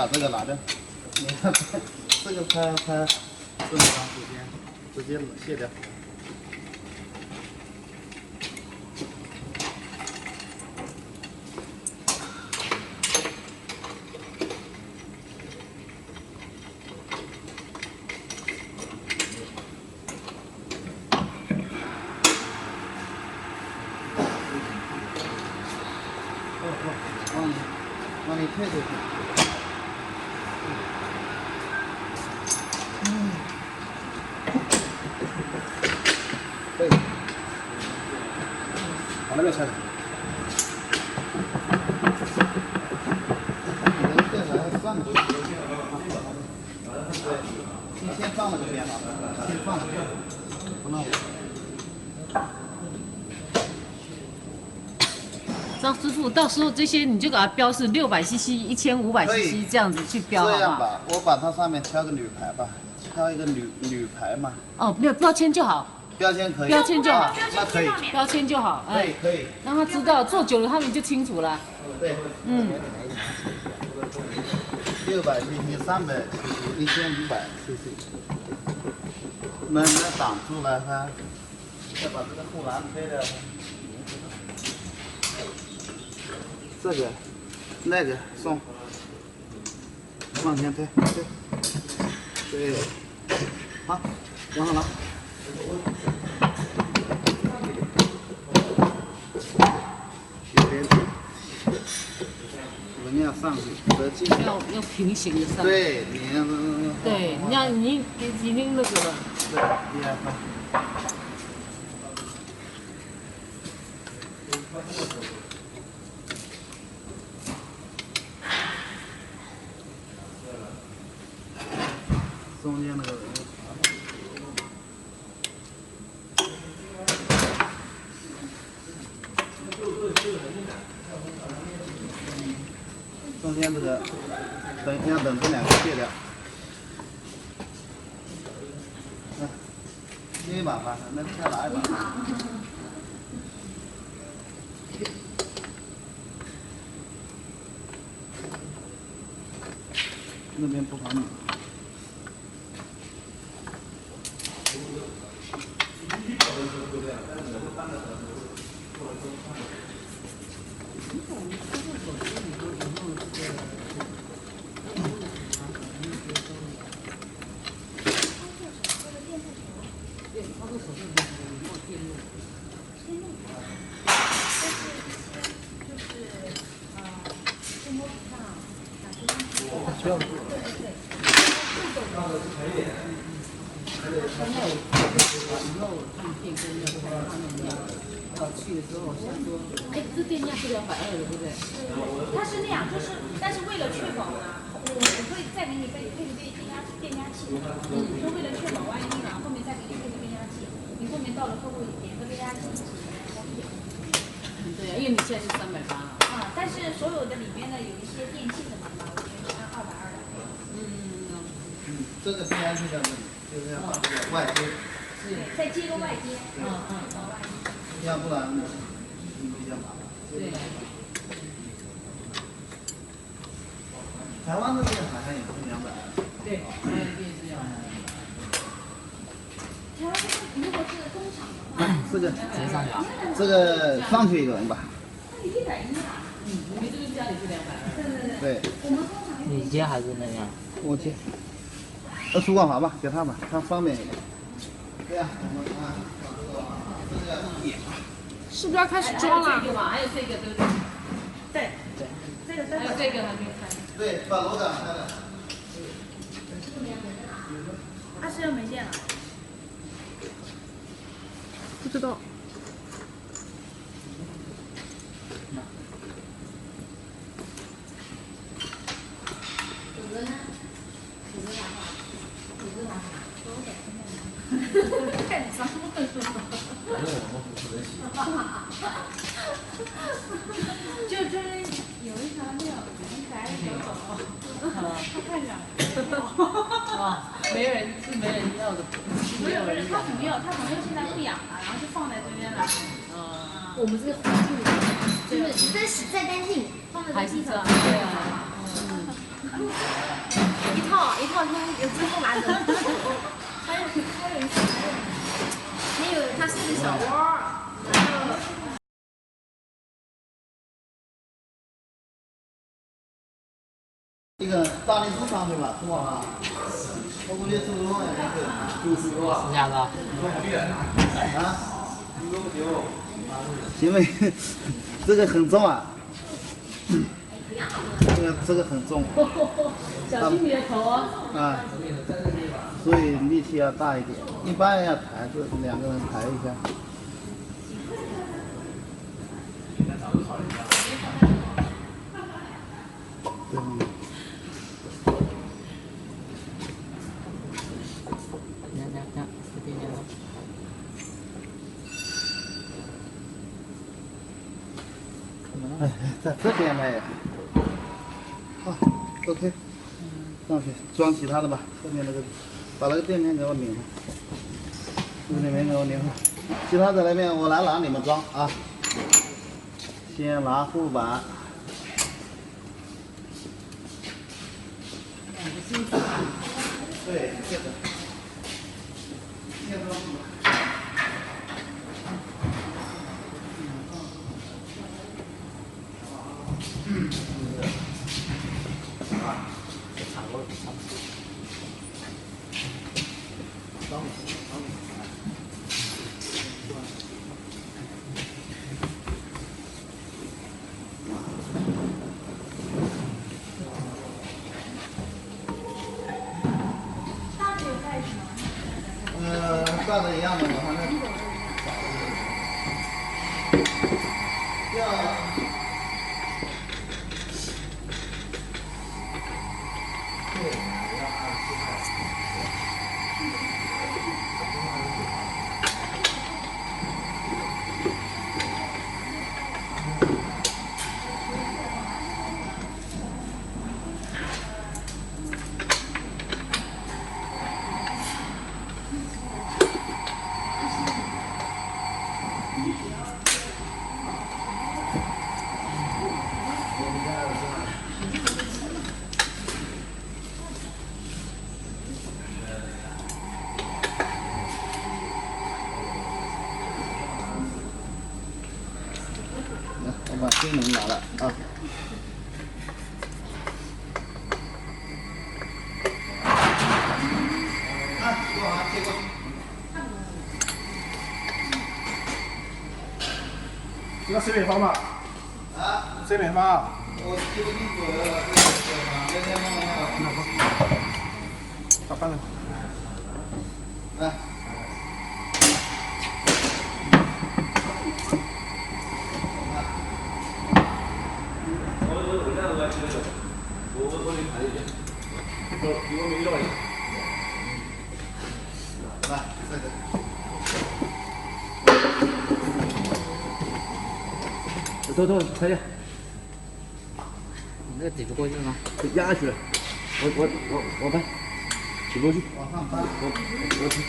把这个拿掉。你看这个拍这么长时间，直接卸掉。往里退出去。对，往那边拆。你的这还算了。对，你先放那个边吧，先放那个，不弄。张师傅，到时候这些你就给它标示600cc、1500cc 这样子去标，这样吧，我把它上面挑个铝牌吧，挑一个铝牌嘛。哦，没有标签就好。标签可以。标签就好，那可以。标签就好，哎，可以。让他知道，做久了他们就清楚了。对。600cc、300cc、1500cc，门挡住了哈，再把这个护栏推掉。这个、那个送，往前推，对，好，往上拿。右边，轮要上去，得劲。要平行的上。对，你要。对，你已经那个了。对，厉害。中间那个。中间这个，等这两个卸掉。捏一把吧，那再拿一把。那边不好拿。不要。去的时候想说，哎，这电压是220的，对不对？它是那样，就是，但是为了确保呢，我会再给你配电压器，就为了确保万一呢，后面再给你配个电压器，你后面到了客户点个电压器一起来方便。对呀，因为你现在是380了。啊，但是所有的里面呢有一些电器的门嘛，我全是按220来配。这个电压器在这里，就是要把这个外接。再接个外接。要不然比较麻烦。对。台湾那边好像也是220。对，台湾那边是220。台湾如果是工厂的话，这个这个上去一个吧。那110啊。你这个家里是220。对。我们工厂你接还是那样？我接。输管阀吧，给他吧，他方便一点。对呀，我们看这个点。是不是要开始装了？还有这个，对不对？对。这个还有这个还没有开。对，把螺杆开了。它是又没电了。不知道。太脏了。就是有一条遛可爱的小狗，它太软了。啊，没人要的，不是，它朋友现在不养了，然后就放在这边了。我们这个环境就是但洗再干净，放在还是这样，对啊。一套有支付码的，还有它是个小窝儿，然后。这个大理石上对吧？是吧？我估计这个东西就是说，是这样子啊？啊？因为这个很重啊，这个很重。小心你的头啊！啊，所以力气要大一点，一般要抬是2个人抬一下。对吗？哎，在这边来呀。好 ，OK， 上去装其他的吧。后面那个，把那个垫片给我拧上，这个垫片给我拧上。其他的那边我来拿，你们装啊。先拿护板。对，这个。这个。大的一样的，反正要。我把电能拿了啊。这个谁没发嘛？啊？谁没发？我记不清楚了，打翻了。来。来，这个。走，快点！你这个挤不过去吗？压下去了。我搬，挤过去。往上搬。我挤。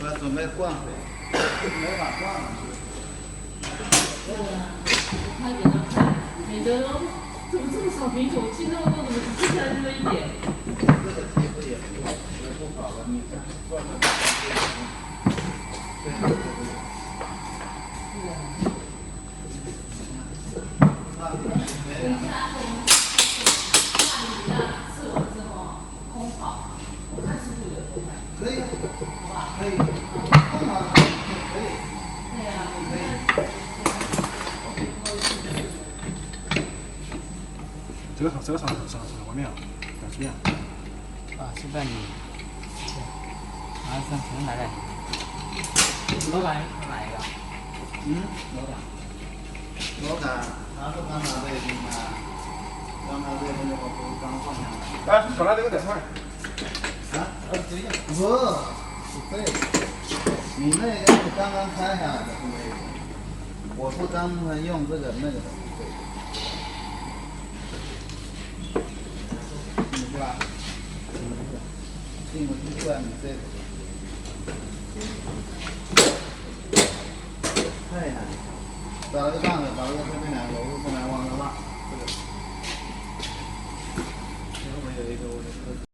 我准备灌水，没法灌了。快点啊，快！免得怎么这么少啤酒，进那么多，怎么只吃起来这么一点？这个皮肤也不好了，你看灌了。对。可以，可以，空调可以。对呀，可以。这个上外面啊，要这样。啊，现在你上从哪来？老板哪一个？老杆，他是刚才这一根啊，刚才这一根我不是刚放下来。哎，把那个带出来。啊？不，对，你那个是刚刚开下来的，是那个。我是刚才用这个那个的，对。是吧？进不去出来，你这个。太难，找了个档子，找了个这边两个螺丝来往上拉，这个。前面有一个我的。